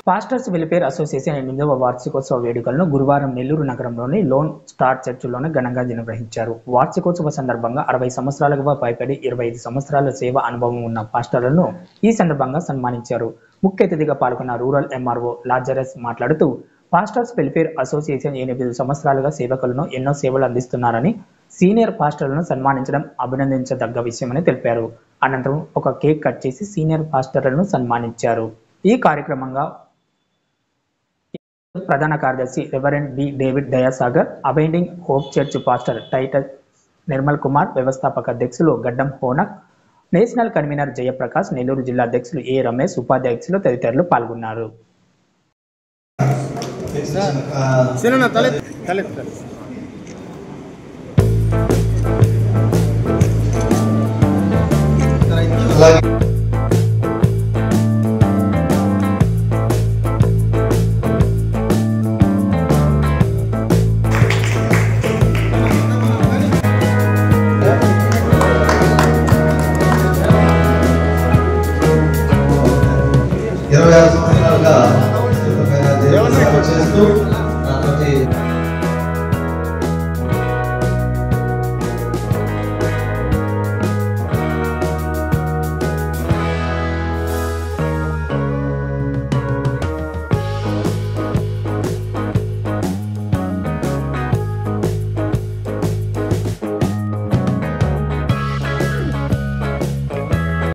Pastors welfare association 8వ వార్షికోత్సవ వేడుకలను గురువారం నెల్లూరు నగరంలోని లోన్ స్టార్ చర్చిలోనే ఘనంగా నిర్వహించారు. వార్షికోత్సవ సందర్భంగా 60 సంవత్సరాలుగా పైబడి 25 సంవత్సరాల సేవ అనుభవం ఉన్న పాస్టర్లను ఈ సందర్భంగా సన్మానించారు. ముఖ్య అతిథిగా పాల్గొన్న రూరల్ ఎంఆర్ఓ లాజరస్ మాట్లాడుతూ, పాస్టర్స్ వెల్ఫేర్ అసోసియేషన్ 8 సంవత్సరాలుగా సేవకులను ఎన్నో సేవలు అందిస్తున్నారని, సీనియర్ పాస్టర్లను సన్మానించడం అభినందించదగ్గ విషయమని తెలిపారు. అనంతరం ఒక కేక్ కట్ చేసి సీనియర్ పాస్టర్లను సన్మానించారు. ఈ కార్యక్రమంగా ప్రధాన కార్యదర్శి reverend B David Dayasagar, abiding hope church pastor title Nirmal Kumar, వ్యవస్థాపక అధ్యక్షులు గడ్డం హోనక్, నేషనల్ కన్వీనర్ జయప్రకాష్, నెల్లూరు జిల్లా అధ్యక్షులు ఏ రమేష్, ఉపాధ్యక్షులు తదితరులు పాల్గొన్నారు. Gracias.